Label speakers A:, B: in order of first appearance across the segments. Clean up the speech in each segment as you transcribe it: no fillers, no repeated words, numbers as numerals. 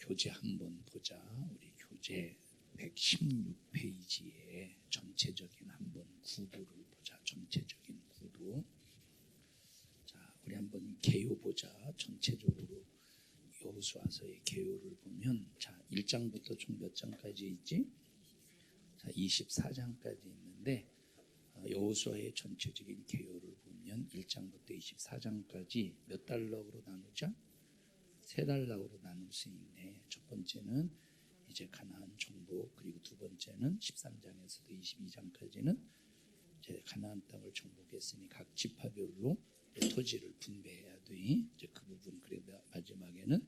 A: 교재 한번 보자. 우리 교재 116페이지에 전체적인 한번 구도를 보자. 전체적인 구도. 자, 우리 한번 개요 보자. 전체적으로 여호수아서의 개요를 보면, 자, 1장부터 총 몇 장까지 있지? 자, 24장까지 있는데, 여호수아의 전체적인 개요를 보면 1장부터 24장까지 몇 단락으로 나누자? 세 단락으로 나눌 수 있네. 첫 번째는 이제 가나안 정복, 그리고 두 번째는 13장에서도 22장까지는 이제 가나안 땅을 정복했으니 각 지파별로 토지를 분배해야 돼. 이제 그 부분. 그리고 마지막에는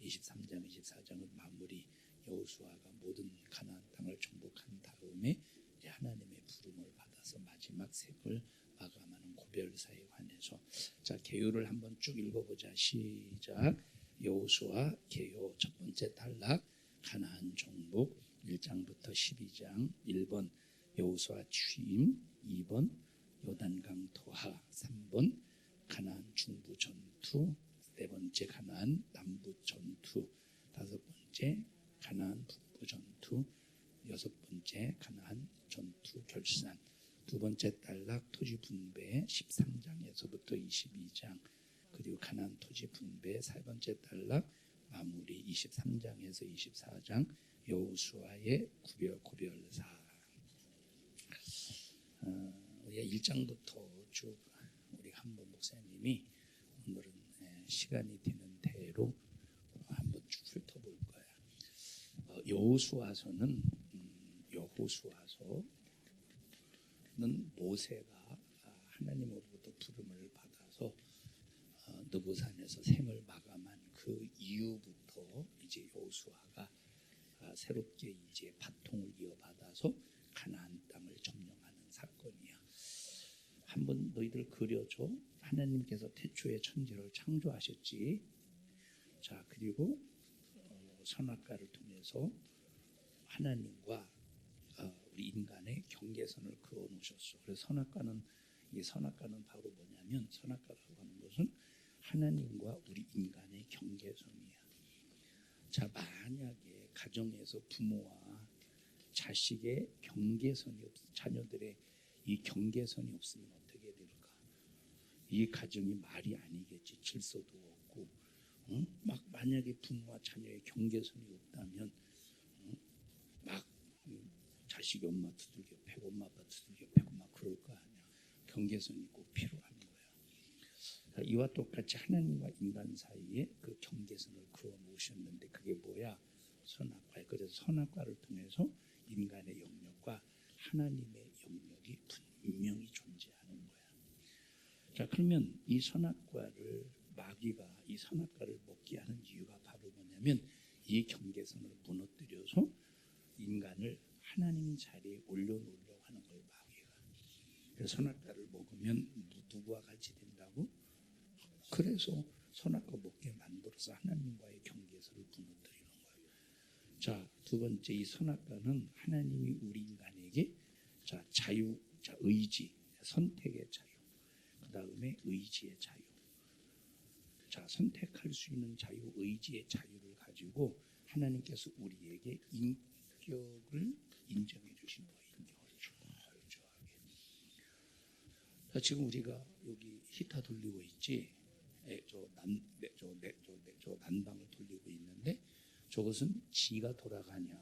A: 23장, 24장은 마무리. 여호수아가 모든 가나안 땅을 정복한 다음에 이제 하나님의 부름을 받아서 마지막 색을 마감하는 고별사에 관해서, 자, 개요를 한번 쭉 읽어보자. 시작. 여호수아 개요 첫 번째 단락 가나안 정복 1장부터 12장. 1번 여호수아 취임, 2번 요단강 도하, 3번 가나안 중부 전투, 네 번째 가나안 남부 전투, 다섯 번째 가나안 북부 전투, 여섯 번째 가나안 전투 결산. 두 번째 단락 토지 분배 13장에서부터 22장, 그리고 가나안 토지 분배 세 번째 단락 마무리 23장에서 24장 여호수아의 고별사. 우리가 1장부터 쭉 우리 한번 목사님이 오늘은 시간이 되는 대로 한번 쭉 훑어볼 거야. 여호수아서는 모세가 하나님으로부터 부름을 받아서 느보산에서 생을 마감한 그 이후부터 이제 여호수아가 새롭게 이제 바통을 이어받아서 가나안 땅을 점령하는 사건이야. 한번 너희들 그려줘. 하나님께서 태초에 천지를 창조하셨지. 자, 그리고 선악과를 통해서 하나님과 우리 인간의 경계선을 그어 놓으셨어. 그래서 선악과는 바로 뭐냐면, 선악과라고 하는 것은 하나님과 우리 인간의 경계선이야. 자, 만약에 가정에서 부모와 자식의 경계선이 자녀들의 이 경계선이 없으면 어떻게 될까? 이 가정이 말이 아니겠지. 질서도 없고, 막 만약에 부모와 자녀의 경계선이 없다면, 막 자식이 엄마 두들겨 패고 엄마 아빠 두들겨 패고 막 그럴 거 아니야. 경계선이 꼭 필요한 거야. 이와 똑같이 하나님과 인간 사이에 그 경계선을 그어 놓으셨는데, 그게 뭐야? 선악과. 그래서 선악과를 통해서 인간의 영역과 하나님의 영역이 분명히 존재하는 거야. 자, 그러면 이 선악과를, 마귀가 이 선악과를 먹게 하는 이유가 바로 뭐냐면, 이 경계선을 무너뜨려서 인간을 하나님 자리에 올려놓으려고 하는 거예요, 마귀가. 그래서 선악과를 먹으면 누구와 같이 된다고? 그래서 선악과 먹게 만들어서 하나님과의 경계선을 무너뜨리는 거예요. 자, 두 번째, 이 선악과는 하나님이 우리 인간에게 자유, 의지, 선택의 자유, 그 다음에 의지의 자유. 자, 선택할 수 있는 자유, 의지의 자유를 가지고 하나님께서 우리에게 인격을 인정해 주신 거예요. 인격을 철저하게. 자, 지금 우리가 여기 히터 돌리고 있지. 저 난방을 돌리고 있는데, 저것은 지가 돌아가냐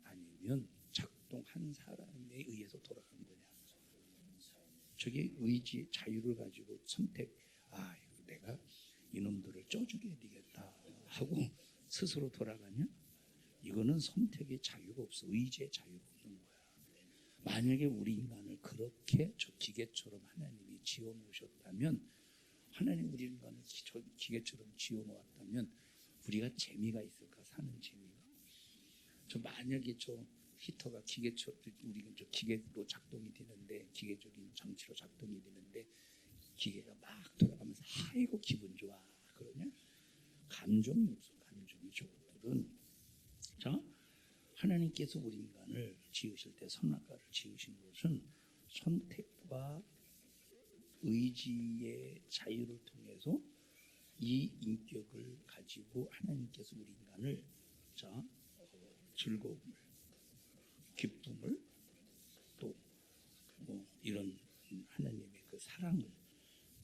A: 아니면 작동한 사람에 의해서 돌아가는 거냐? 저게 의지의 자유를 가지고 선택. 내가 이놈들을 쪄죽여야 되겠다 하고 스스로 돌아가냐? 이거는 선택의 자유가 없어. 의지의 자유가 없는 거야. 만약에 우리 인간을 그렇게 저 기계처럼 하나님이 지어놓으셨다면, 하나님 우리 인간을 기계처럼 지어놓았다면 우리가 재미가 있을까? 사는 재미가. 저 만약에 저 히터가 기계처럼, 우리는 저 기계로 작동이 되는데, 기계적인 장치로 작동이 되는데, 기계가 막 돌아가면서 아이고 기분 좋아 그러냐? 감정이 없어. 감정이. 저것들은. 자, 하나님께서 우리 인간을 지으실 때 선악과를 지으신 것은 선택과 의지의 자유를 통해서 이 인격을 가지고 하나님께서 우리 인간을 자, 즐거움을, 기쁨을, 또 뭐 이런 하나님의 그 사랑을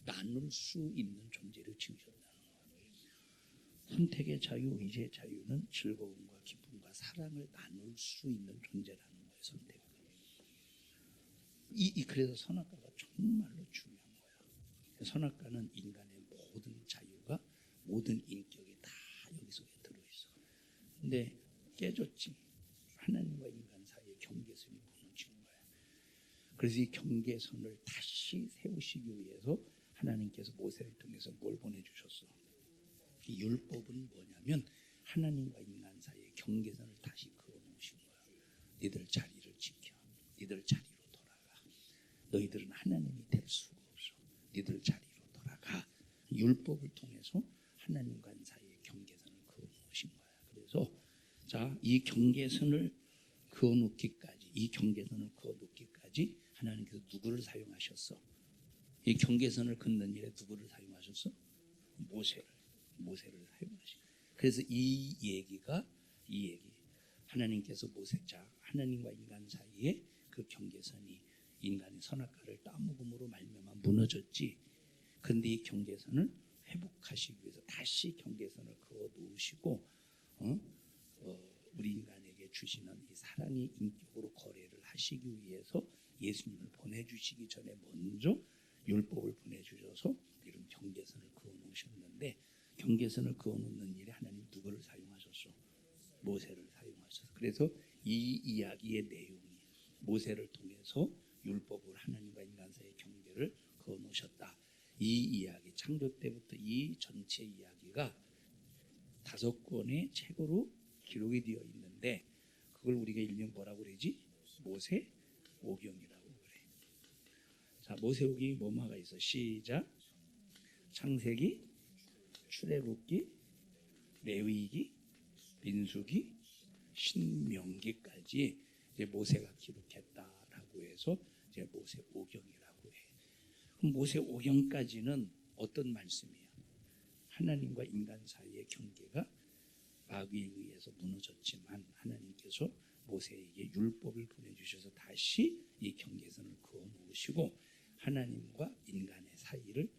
A: 나눌 수 있는 존재를 지으셨다는 거예요. 선택의 자유, 의지의 자유는 즐거움과 기쁨과 사랑을 나눌 수 있는 존재라는 거예요. 선택. 그래서 선악과가 정말로 중요한 거야. 선악과는 인간의 모든 자유가, 모든 인격이 다 여기 속에 들어있어. 근데 깨졌지. 하나님과 인간 사이의 경계선이 무너진 거야. 그래서 이 경계선을 다시 세우시기 위해서 하나님께서 모세를 통해서 뭘 보내주셨어? 이 율법은 뭐냐면 하나님과 인간 사이의 경계선을 다시 그어놓으신 거야. 니들 자리를 지켜. 니들 자리로 돌아가. 너희들은 하나님이 될 수가 없어. 니들 자리로 돌아가. 율법을 통해서 하나님과 사이의 경계선을 그어놓으신 거야. 그래서 자, 이 경계선을 그어놓기까지, 이 경계선을 그어놓기까지 하나님께서 누구를 사용하셨어? 이 경계선을 긋는 일에 누구를 사용하셨어? 모세를 사용하시고. 그래서 이 얘기 하나님께서 자, 하나님과 인간 사이에 그 경계선이 인간의 선악과를 따먹음으로 말미암아 무너졌지. 근데 이 경계선을 회복하시기 위해서 다시 경계선을 그어 놓으시고 우리 인간에게 주시는 이 사랑의 인격으로 거래를 하시기 위해서 예수님을 보내주시기 전에 먼저 율법을 보내주셔서 이런 경계선을 그어 놓으셨는데, 경계선을 그어 놓는 일에 하나님 누구를 사용하셨어? 모세를 사용하셨어. 그래서 이 이야기의 내용이 모세를 통해서 율법을 하나님과 인간 사이의 경계를 그어 놓으셨다. 이 이야기, 창조 때부터 이 전체 이야기가 5권의 책으로 기록이 되어 있는데, 그걸 우리가 일명 뭐라고 그러지? 모세오경이라고 그래. 자, 모세오경이 뭐뭐가 있어? 시작. 창세기, 출애굽기, 레위기, 민수기, 신명기까지 이제 모세가 기록했다라고 해서 이제 모세오경이라고 해. 그럼 모세오경까지는 어떤 말씀이야? 하나님과 인간 사이의 경계가 마귀에 의해서 무너졌지만 하나님께서 모세에게 율법을 보내주셔서 다시 이 경계선을 그어 놓으시고 하나님과 인간의 사이를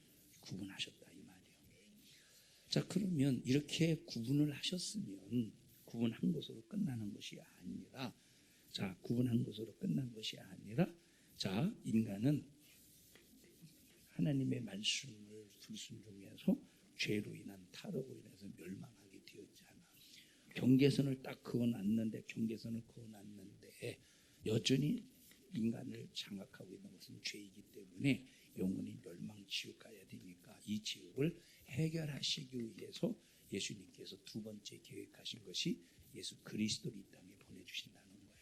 A: 구분하셨다 이 말이에요. 자, 그러면 이렇게 구분을 하셨으면 구분한 것으로 끝나는 것이 아니라, 자, 구분한 것으로 끝난 것이 아니라, 자, 인간은 하나님의 말씀을 불순종해서 죄로 인한 타락으로 인해서 멸망하게 되었잖아. 경계선을 딱 그어놨는데, 경계선을 그어놨는데 여전히 인간을 장악하고 있는 것은 죄이기 때문에 영원히 멸망 지옥 가야 되니까 이 지옥을 해결하시기 위해서 예수님께서 두 번째 계획하신 것이 예수 그리스도를 이 땅에 보내주신다는 거야.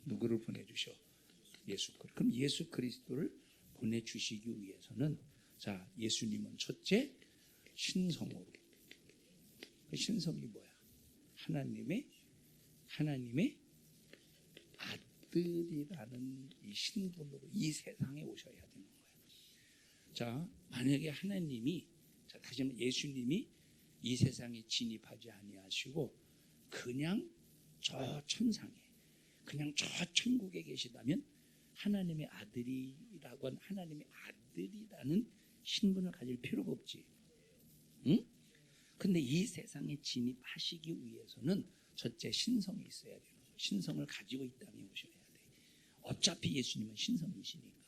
A: 누구를 보내주셔? 예수 그리스도. 그럼 예수 그리스도를 보내주시기 위해서는, 자, 예수님은 첫째 신성으로. 그 신성이 뭐야? 하나님의 아들이라는 이 신분으로 이 세상에 오셔야 되는 거예요. 자, 만약에 하나님이, 자, 다시 한번 예수님이 이 세상에 진입하지 아니하시고 그냥 저 천상에, 그냥 저 천국에 계시다면 하나님의 아들이라고 한 하나님의 아들이라는 신분을 가질 필요가 없지. 응? 근데 이 세상에 진입하시기 위해서는 첫째 신성이 있어야 되는 거예요. 신성을 가지고 이 땅에 오셔야 돼. 어차피 예수님은 신성이시니까.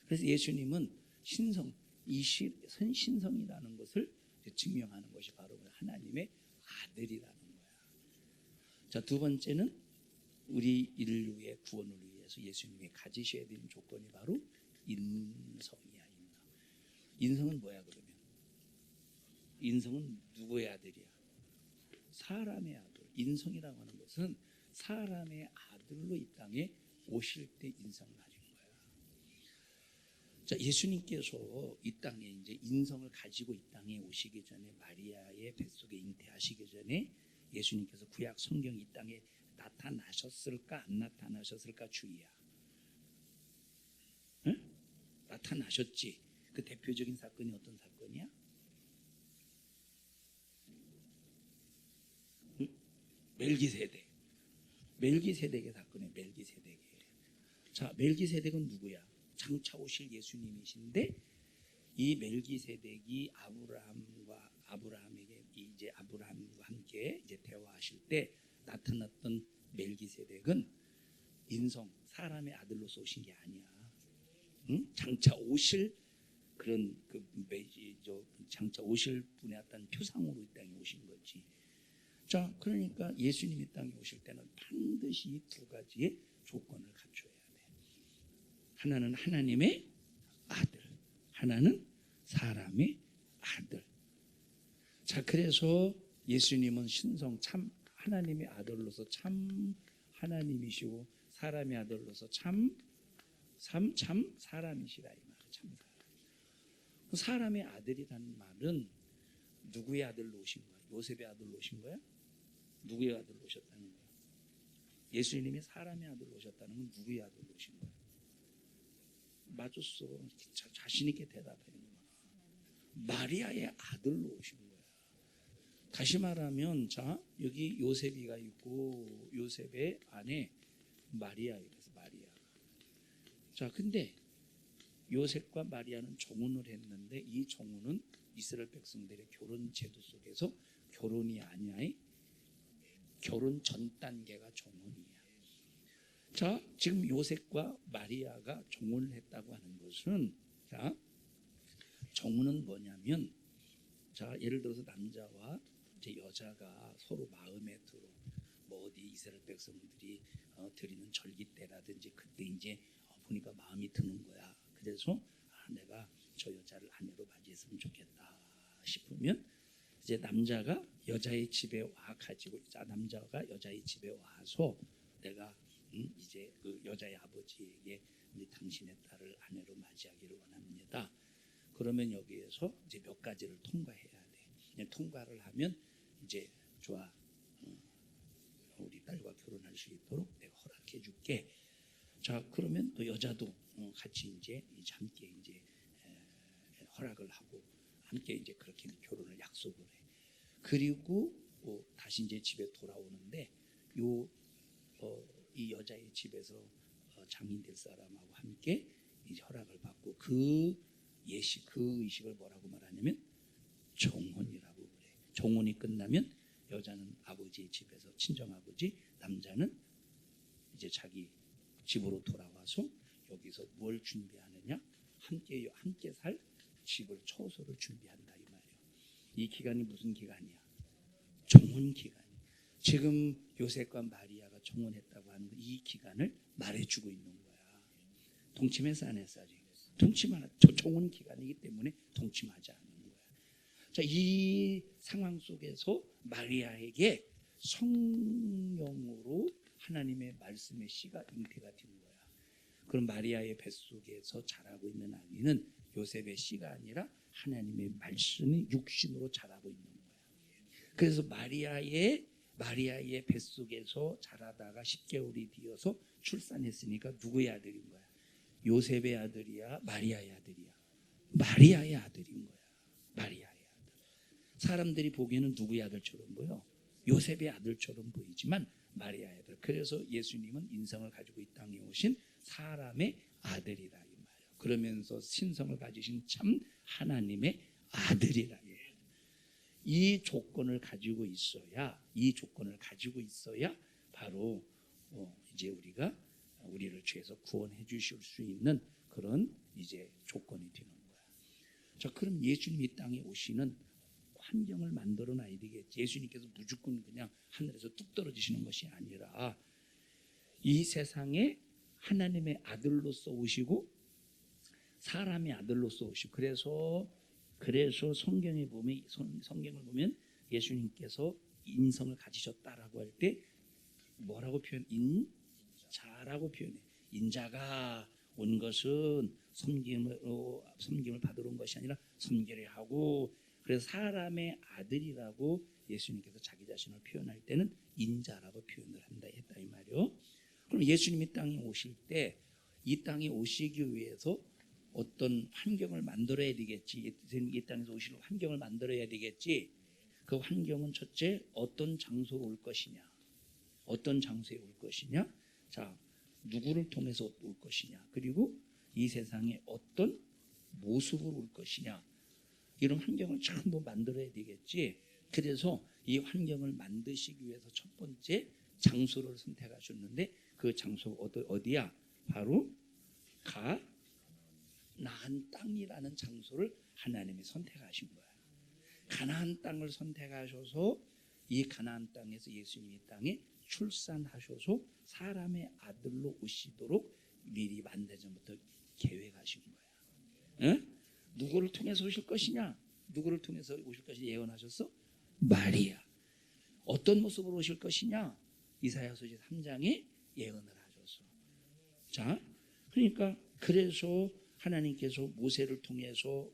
A: 그래서 예수님은 신성이라는 것을 증명하는 것이 바로 하나님의 아들이라는 거야. 자, 두 번째는 우리 인류의 구원을 위해서 예수님이 가지셔야 되는 조건이 바로 인성이야. 인성은 뭐야 그러면? 인성은 누구의 아들이야? 사람의 아들. 인성이라고 하는 것은 사람의 아들로 이 땅에 오실 때 인성을 가진 거야. 자, 예수님께서 이 땅에 이제 인성을 가지고 이 땅에 오시기 전에, 마리아의 뱃속에 잉태하시기 전에 예수님께서 구약 성경 이 땅에 나타나셨을까 안 나타나셨을까 주의야. 응? 나타나셨지. 그 대표적인 사건이 어떤 사건이야? 응? 멜기세덱의 사건이에요. 멜기세덱이. 자, 멜기세덱은 누구야? 장차 오실 예수님이신데 이 멜기세덱이 아브라함에게 이제 아브라함과 함께 이제 대화하실 때 나타났던 멜기세덱은 사람의 아들로서 오신 게 아니야. 응? 장차 오실 장차 오실 분의 어떤 표상으로 이 땅에 오신 거지. 자, 그러니까 예수님이 땅에 오실 때는 반드시 이 두 가지의 조건을 갖춰야 돼. 하나는 하나님의 아들, 하나는 사람의 아들. 자, 그래서 예수님은 신성 참 하나님의 아들로서 참 하나님이시고 사람의 아들로서 참 사람이시라 이 말. 참 사람의 아들이라는 말은 누구의 아들로 오신 거야? 요셉의 아들로 오신 거야? 누구의 아들로 오셨다는 거야? 예수님이 사람의 아들로 오셨다는 건 누구의 아들로 오신 거야? 맞았어. 자신 있게 대답해. 마리아의 아들로 오신 거야. 다시 말하면 자, 여기 요셉이가 있고 요셉의 아내 마리아이라서 마리아. 자, 근데 요셉과 마리아는 정혼을 했는데 이 정혼은 이스라엘 백성들의 결혼 제도 속에서 결혼이 아니야. 결혼 전 단계가 정혼이야. 자, 지금 요셉과 마리아가 정혼을 했다고 하는 것은 자, 정혼은 뭐냐면 자, 예를 들어서 남자와 이제 여자가 서로 마음에 들어 뭐 어디 이스라엘 백성들이 드리는 절기 때라든지 그때 이제 보니까 마음이 드는 거야. 그래서 내가 저 여자를 아내로 맞이했으면 좋겠다 싶으면 이제 남자가 여자의 집에 와 가지고 남자가 여자의 집에 와서 내가 이제 그 여자의 아버지에게 이제 당신의 딸을 아내로 맞이하기를 원합니다. 그러면 여기에서 이제 몇 가지를 통과해야 돼. 통과를 하면 이제 좋아, 우리 딸과 결혼할 수 있도록 내가 허락해 줄게. 자, 그러면 또 여자도 같이 이제 함께 이제 허락을 하고 함께 이제 그렇게 결혼을 약속을 해. 그리고 다시 이제 집에 돌아오는데 이 여자의 집에서 장인 될 사람하고 함께 이제 허락을 받고 그 의식을 뭐라고 말하냐면 정혼이라고 그래. 정혼이 끝나면 여자는 아버지의 집에서 친정아버지, 남자는 이제 자기 집으로 돌아와서 여기서 뭘 준비하느냐? 함께 살 집을 처소를 준비한다 이 말이에요. 이 기간이 무슨 기간이야? 정혼 기간. 지금 요셉과 마리아가 정혼했다고 하는 이 기간을 말해주고 있는 거야. 동침해서 안 했어 아직? 동침하는 정혼 기간이기 때문에 동침하지 않는 거야. 자, 이 상황 속에서 마리아에게 성령으로 하나님의 말씀의 씨가 잉태가 된 거야. 그럼 마리아의 뱃속에서 자라고 있는 아기는 요셉의 씨가 아니라 하나님의 말씀이 육신으로 자라고 있는 거야. 그래서 마리아의 뱃속에서 자라다가 10개월이 되어서 출산했으니까 누구의 아들인 거야? 요셉의 아들이야? 마리아의 아들이야? 마리아의 아들인 거야. 마리아의 아들. 사람들이 보기에는 누구의 아들처럼 보여? 요셉의 아들처럼 보이지만 마리아의 아들. 그래서 예수님은 인성을 가지고 이 땅에 오신 사람의 아들이라 이 말이에요. 그러면서 신성을 가지신 참 하나님의 아들이라. 이 조건을 가지고 있어야 바로 이제 우리를 죄에서 구원해 주실 수 있는 그런 이제 조건이 되는 거야. 자, 그럼 예수님이 이 땅에 오시는 환경을 만들어 놔야 되겠지. 예수님께서 무조건 그냥 하늘에서 뚝 떨어지시는 것이 아니라 이 세상에 하나님의 아들로서 오시고 사람의 아들로서 오시고 그래서 성경을 보면 예수님께서 인성을 가지셨다라고 할 때 뭐라고 인자라고 표현해. 인자가 온 것은 섬김을 받으러 온 것이 아니라 섬기려 하고, 그래서 사람의 아들이라고 예수님께서 자기 자신을 표현할 때는 인자라고 표현을 한다 했다 이 말이요. 그럼 예수님이 땅에 오실 때 이 땅에 오시기 위해서 어떤 환경을 만들어야 되겠지. 이 땅에서 오시는 환경을 만들어야 되겠지. 그 환경은 첫째 어떤 장소로 올 것이냐. 어떤 장소에 올 것이냐, 자 누구를 통해서 올 것이냐, 그리고 이 세상에 어떤 모습으로 올 것이냐, 이런 환경을 전부 만들어야 되겠지. 그래서 이 환경을 만드시기 위해서 첫 번째 장소를 선택하셨는데 그 장소가 어디야? 바로 가나안 땅이라는 장소를 하나님이 선택하신 거야. 가나안 땅을 선택하셔서 이 가나안 땅에서 예수님이 이 땅에 출산하셔서 사람의 아들로 오시도록 미리 만대전부터 계획하신 거야. 응? 누구를 통해서 오실 것이냐? 누구를 통해서 오실 것이 예언하셨어? 마리아. 어떤 모습으로 오실 것이냐? 이사야서 3장에 예언을 하셨어. 자, 그러니까 그래서 하나님께서 모세를 통해서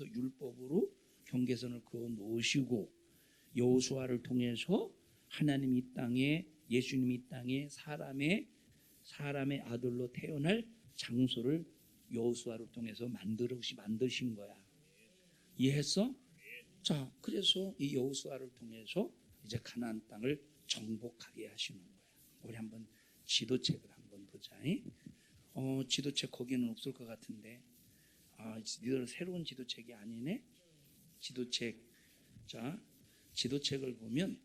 A: 율법으로 경계선을 그어 놓으시고 여호수아를 통해서 하나님 이 땅에 예수님이 이 땅에 사람의 아들로 태어날 장소를 여호수아를 통해서 만드신 거야. 이해했어? 자, 그래서 이 여호수아를 통해서 이제 가나안 땅을 정복하게 하시는 거야. 우리 한번 지도책을 한번 보자. 지도책 거기는 없을 것 같은데. 니들 새로운 지도책이 아니네. 지도책. 자, 지도책을 보면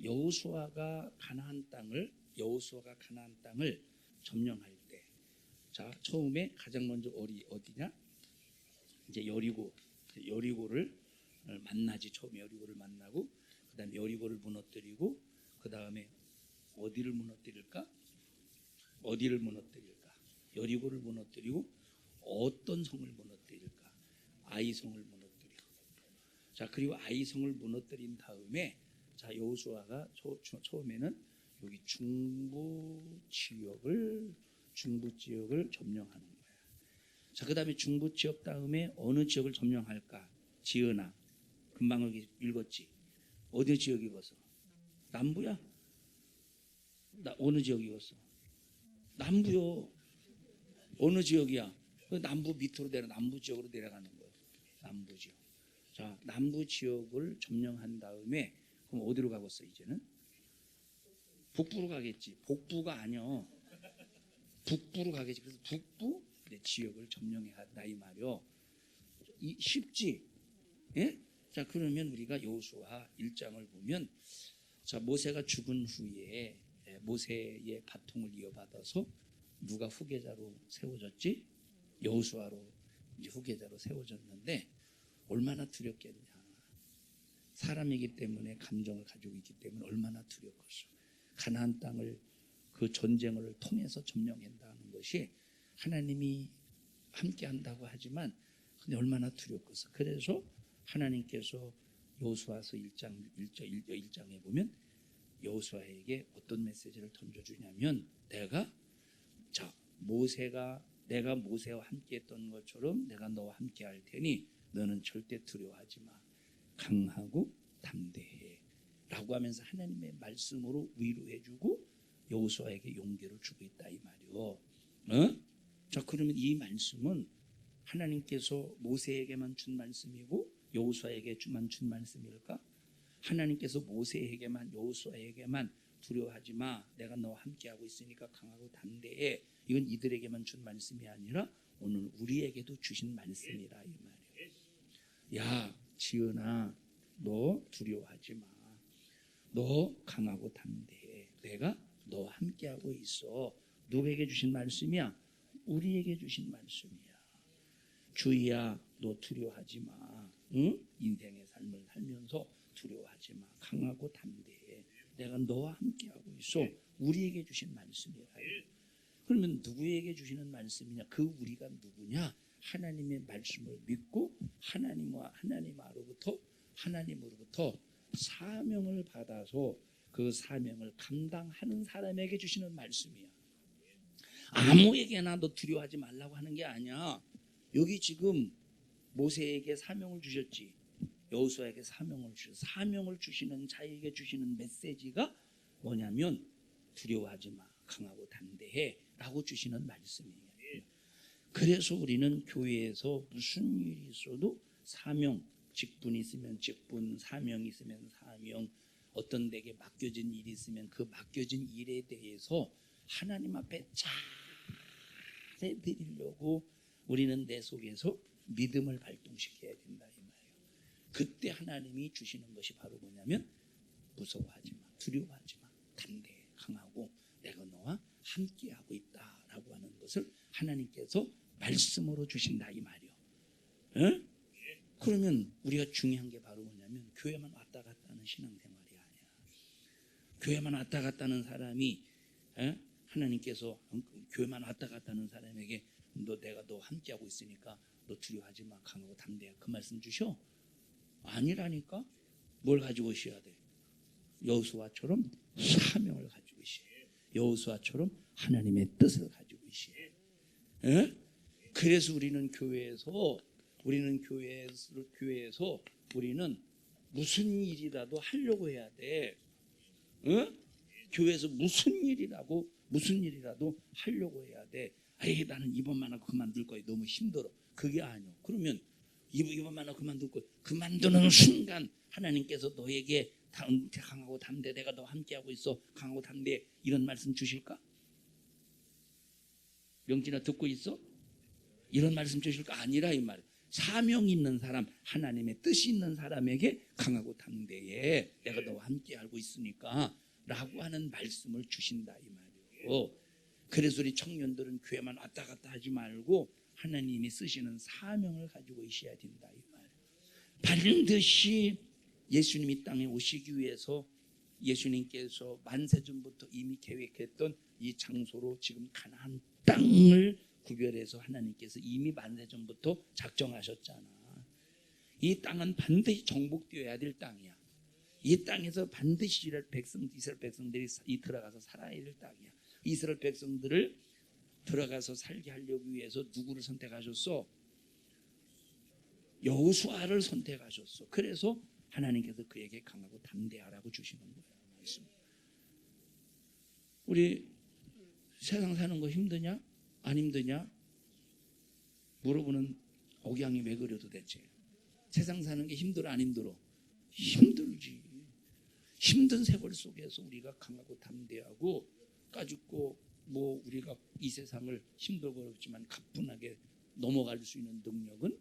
A: 여호수아가 가나안 땅을 점령할 때, 자 처음에 가장 먼저 어디냐? 이제 여리고를 만나지. 처음에 여리고를 만나고 그다음에 여리고를 무너뜨리고 그다음에 어디를 무너뜨릴까? 여리고를 무너뜨리고 어떤 성을 무너뜨릴까? 아이성을 무너뜨리고. 자, 그리고 아이성을 무너뜨린 다음에 자 여호수아가 처음에는 여기 중부 지역을 점령하는 거야. 자, 그다음에 중부 지역 다음에 어느 지역을 점령할까? 지은아, 금방 여기 읽었지. 어디 지역 읽었어? 남부야? 어느 지역 읽었어? 남부요. 어느 지역이야? 남부 밑으로 남부 지역으로 내려가는 거예요. 남부 지역. 자, 남부 지역을 점령한 다음에 그럼 어디로 가겠어? 이제는 북부로 가겠지. 복부가 아니야. 북부로 가겠지. 그래서 북부 지역을 점령해 간다 이 말이요. 쉽지? 예? 자, 그러면 우리가 여호수아 1장을 보면 자 모세가 죽은 후에 모세의 바통을 이어받아서 누가 후계자로 세워졌지? 여호수아로 이제 후계자로 세워졌는데 얼마나 두렵겠냐. 사람이기 때문에 감정을 가지고 있기 때문에 얼마나 두렵겠어. 가나안 땅을 그 전쟁을 통해서 점령한다는 것이 하나님이 함께 한다고 하지만 근데 얼마나 두렵겠어. 그래서 하나님께서 여호수아서 1장에 보면 여호수아에게 어떤 메시지를 던져주냐면 내가 모세와 함께 했던 것처럼 내가 너와 함께 할 테니 너는 절대 두려워하지 마. 강하고 담대해 라고 하면서 하나님의 말씀으로 위로해주고 여호수아에게 용기를 주고 있다 이 말이요. 자, 그러면 이 말씀은 하나님께서 모세에게만 준 말씀이고 여호수아에게만 준 말씀일까? 하나님께서 모세에게만 여호수아에게만 두려워하지 마. 내가 너와 함께하고 있으니까 강하고 담대해. 이건 이들에게만 준 말씀이 아니라 오늘 우리에게도 주신 말씀이라 이 말이에요. 야 지은아, 너 두려워하지 마. 너 강하고 담대해. 내가 너와 함께하고 있어. 누구에게 주신 말씀이야? 우리에게 주신 말씀이야. 주희야, 너 두려워하지 마. 응? 인생의 삶을 살면서 두려워하지 마. 강하고 담대해. 내가 너와 함께하고 있어. 우리에게 주신 말씀이야. 그러면 누구에게 주시는 말씀이냐? 그 우리가 누구냐? 하나님의 말씀을 믿고 하나님으로부터 사명을 받아서 그 사명을 감당하는 사람에게 주시는 말씀이야. 아무에게나 너 두려워하지 말라고 하는 게 아니야. 여기 지금 모세에게 사명을 주셨지. 여호수아에게 사명을 주시는 자에게 주시는 메시지가 뭐냐면 두려워하지 마. 강하고 담대해 라고 주시는 말씀이에요. 그래서 우리는 교회에서 무슨 일이 있어도 사명, 직분이 있으면 직분, 사명이 있으면 사명, 어떤 데게 맡겨진 일이 있으면 그 맡겨진 일에 대해서 하나님 앞에 잘해드리려고 우리는 내 속에서 믿음을 발동시켜야 된다 이 말이에요. 그때 하나님이 주시는 것이 바로 뭐냐면 무서워하지 마, 두려워하지 마, 담대해, 강하고 내가 너와 함께하고 있다라고 하는 것을 하나님께서 말씀으로 주신다 이 말이요. 에? 그러면 우리가 중요한 게 바로 뭐냐면 교회만 왔다 갔다 하는 신앙생활이 아니야. 교회만 왔다 갔다 하는 사람이 하나님께서 교회만 왔다 갔다 하는 사람에게 내가 너 함께하고 있으니까 너 두려워하지 마, 강하고 담대해, 그 말씀 주셔? 아니라니까. 뭘 가지고 있어야 돼? 여호수아처럼 사명을 가지고 있어야 돼. 여호수아처럼 하나님의 뜻을 가지고 있어야 돼. 그래서 우리는 교회에서 우리는 무슨 일이라도 하려고 해야 돼. 교회에서 무슨 일이라도 하려고 해야 돼. 아이 나는 이번만 하고 그만둘 거야, 너무 힘들어. 그게 아니요. 그러면 이번만 하고 그만둘 거야. 그만두는 순간 하나님께서 너에게 강하고 담대, 내가 너 함께하고 있어, 강하고 담대, 이런 말씀 주실까? 명진아 듣고 있어? 이런 말씀 주실까? 아니라 이 말. 사명 있는 사람, 하나님의 뜻이 있는 사람에게 강하고 담대해, 내가 너와 함께 알고 있으니까 라고 하는 말씀을 주신다 이 말이에요. 그래서 우리 청년들은 교회만 왔다 갔다 하지 말고 하나님이 쓰시는 사명을 가지고 있어야 된다 이 말이에요. 반드시 예수님이 땅에 오시기 위해서 예수님께서 만세전부터 이미 계획했던 이 장소로 지금 가나안 땅을 구별해서 하나님께서 이미 만세전부터 작정하셨잖아. 이 땅은 반드시 정복되어야 될 땅이야. 이 땅에서 반드시 이스라엘 백성들이 들어가서 살아야 될 땅이야. 이스라엘 백성들을 들어가서 살게 하려고 위해서 누구를 선택하셨어? 여호수아를 선택하셨어. 그래서 하나님께서 그에게 강하고 담대하라고 주시는 거예요. 말씀. 우리 세상 사는 거 힘드냐? 안 힘드냐? 물어보는 억양이 왜 그래 도대체? 세상 사는 게 힘들어 안 힘들어? 힘들지. 힘든 세월 속에서 우리가 강하고 담대하고 까짓고 우리가 이 세상을 힘들고 어렵지만 가뿐하게 넘어갈 수 있는 능력은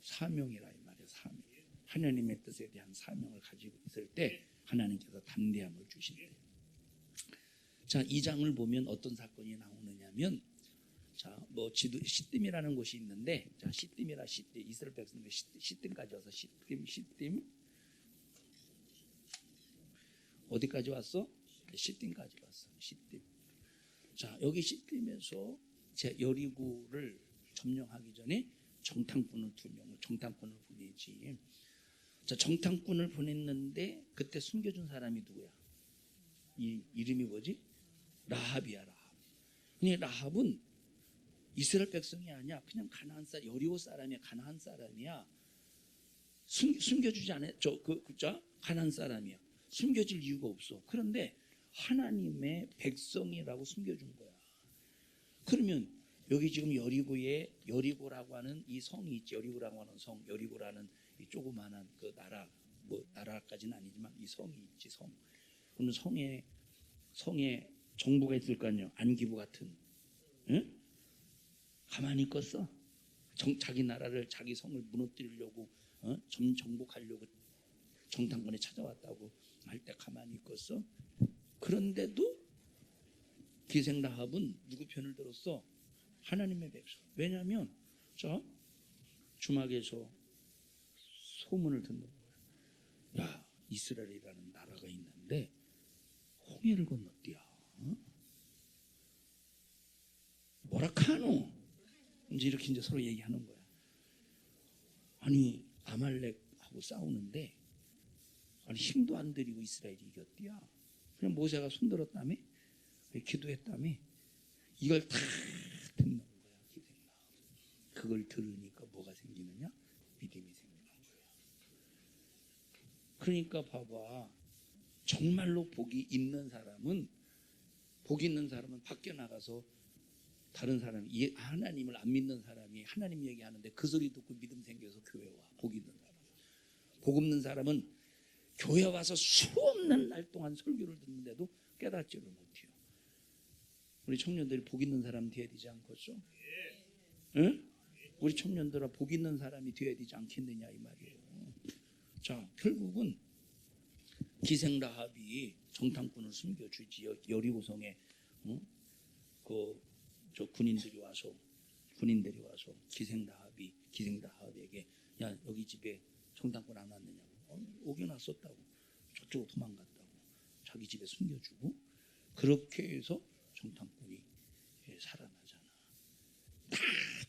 A: 사명이라 이 말이에요. 사명. 하나님의 뜻에 대한 사명을 가지고 있을 때 하나님께서 담대함을 주신대요. 자, 이 장을 보면 어떤 사건이 나오느냐면, 자, 시딤이라는 곳이 있는데, 자, 시딤 이스라엘 백성들 시딤까지 와서 시딤 어디까지 왔어? 시딤까지 왔어. 시딤. 자, 여기 시딤에서 여리고를 점령하기 전에 정탐꾼을 2명을 정탐꾼을 보내지. 자, 정탐꾼을 보냈는데 그때 숨겨준 사람이 누구야? 이 이름이 뭐지? 라합이야. 라합. 근데 라합은 이스라엘 백성이 아니야. 그냥 가나안 사람, 여리고 사람이야. 가나안 사람이야. 숨겨주지 않아. 가나안 사람이야. 숨겨질 이유가 없어. 그런데 하나님의 백성이라고 숨겨준 거야. 그러면 여기 지금 여리고라고 하는 이 성이 있지. 여리고라고 하는 성, 여리고라는 이 조그마한 그 나라까지는 아니지만 이 성이 있지. 성. 그러면 성에 정부가 있을 거 아니에요. 안기부 같은. 응? 가만히 있겠어? 자기 나라를, 자기 성을 무너뜨리려고 정복하려고 정탐꾼에 찾아왔다고 할 때 가만히 있겠어? 그런데도 기생 라합은 누구 편을 들었어? 하나님의 백성. 왜냐하면 주막에서 소문을 듣는 거야. 야, 이스라엘이라는 나라가 있는데 홍해를 건넜디야. 뭐라 카노? 이제 서로 얘기하는 거야. 아니 아말렉하고 싸우는데 아니 힘도 안 들이고 이스라엘이 이겼디야. 그냥 모세가 손들었다며, 기도했다며. 이걸 다 듣는 거야. 그걸 들으니까 뭐가 생기느냐? 믿음이 생기는 거야. 그러니까 봐봐, 정말로 복이 있는 사람은 밖에 나가서 다른 사람이, 하나님을 안 믿는 사람이 하나님 얘기하는데 그 소리 듣고 믿음 생겨서 교회 와. 복 있는 사람. 복 없는 사람은 교회 와서 수없는 날 동안 설교를 듣는데도 깨닫지를 못해요. 우리 청년들이 복 있는 사람 되어야 되지 않겠어? 응? 우리 청년들아 복 있는 사람이 되어야 되지 않겠느냐 이 말이에요. 자, 결국은 기생라합이 정탐꾼을 숨겨주지. 여리고성에 저 군인들이 와서 기생라합에게 야 여기 집에 정탐꾼 안 왔느냐고 오긴 왔었다고 저쪽으로 도망갔다고 자기 집에 숨겨주고 그렇게 해서 정탐꾼이 살아나잖아.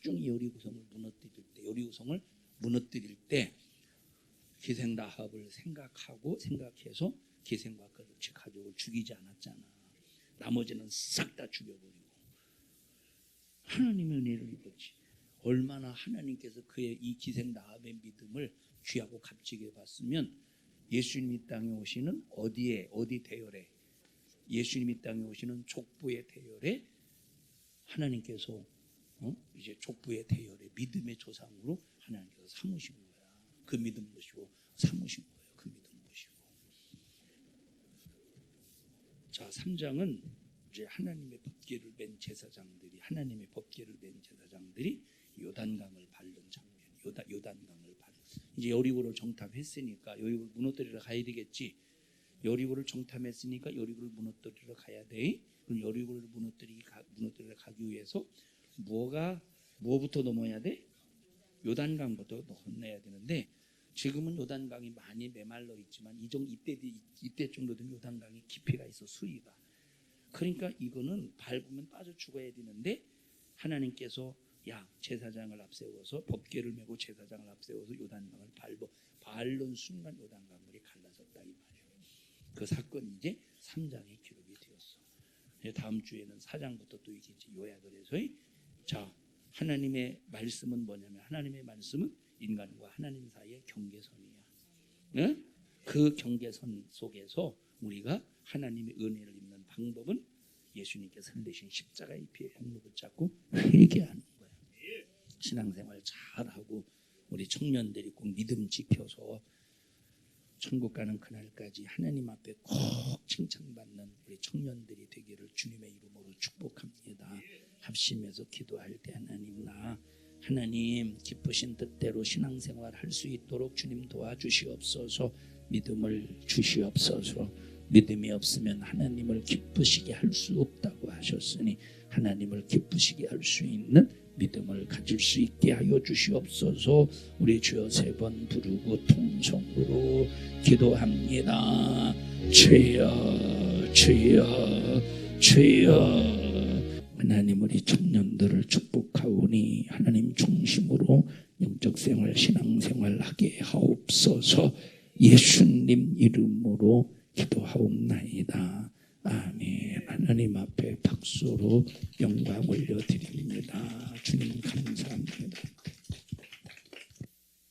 A: 나중에 여리고성을 무너뜨릴 때 기생라합을 생각해서 기생과 그 가족을 죽이지 않았잖아. 나머지는 싹 다 죽여버리고 하나님의 은혜를 입었지. 얼마나 하나님께서 그의 이 기생라합의 믿음을 귀하고 값지게 봤으면 예수님이 땅에 오시는 어디 대열에 예수님이 땅에 오시는 족부의 대열에 하나님께서 이제 족부의 대열에 믿음의 조상으로 하나님께서 삼으신 거야. 그 믿음 보시고 삼으신 거예요. 그 믿음 보시고. 자, 3장은 이제 하나님의 법궤를 맨 제사장들이 요단강을 밟는 장면. 요단강을 밟는. 이제 여리고를 정탐했으니까 여리고를 무너뜨리러 가야 되겠지. 여리고를 정탐했으니까 여리고를 무너뜨리러 가야 돼. 그럼 여리고를 무너뜨리러 가기 위해서 뭐부터 넘어야 돼? 요단강부터 건너야 되는데 지금은 요단강이 많이 메말라 있지만 이때 정도 되면 요단강이 깊이가 있어 수위가. 그러니까 이거는 밟으면 빠져 죽어야 되는데 하나님께서 제사장을 앞세워서 법궤를 메고 제사장을 앞세워서 요단강을 밟는 순간 요단강물이 갈라졌다 이 말이에요. 그 사건이 이제 3장에 기록이 되었어. 다음 주에는 4장부터 또 이게 이제 요약을 해서 자 하나님의 말씀은 뭐냐면 하나님의 말씀은 인간과 하나님 사이의 경계선이야. 네? 그 경계선 속에서 우리가 하나님의 은혜를 입는 방법은 예수님께서 흘리신 십자가의 피의 행로 붙잡고 회개하는 거야. 신앙생활 잘하고 우리 청년들이 꼭 믿음 지켜서 천국 가는 그날까지 하나님 앞에 꼭 칭찬받는 우리 청년들이 되기를 주님의 이름으로 축복합니다. 합심해서 기도할 때 하나님 기쁘신 뜻대로 신앙생활 할 수 있도록 주님 도와주시옵소서. 믿음을 주시옵소서. 믿음이 없으면 하나님을 기쁘시게 할 수 없다고 하셨으니 하나님을 기쁘시게 할 수 있는 믿음을 가질 수 있게 하여 주시옵소서. 우리 주여 3번 부르고 통성으로 기도합니다. 주여 주여 주여. 하나님 우리 청년들을 축복하오니 하나님 중심으로 영적생활 신앙생활 하게 하옵소서. 예수님 이름으로 기도하옵나이다. 아멘. 하나님 앞에 박수로 영광 올려드립니다. 주님 감사합니다.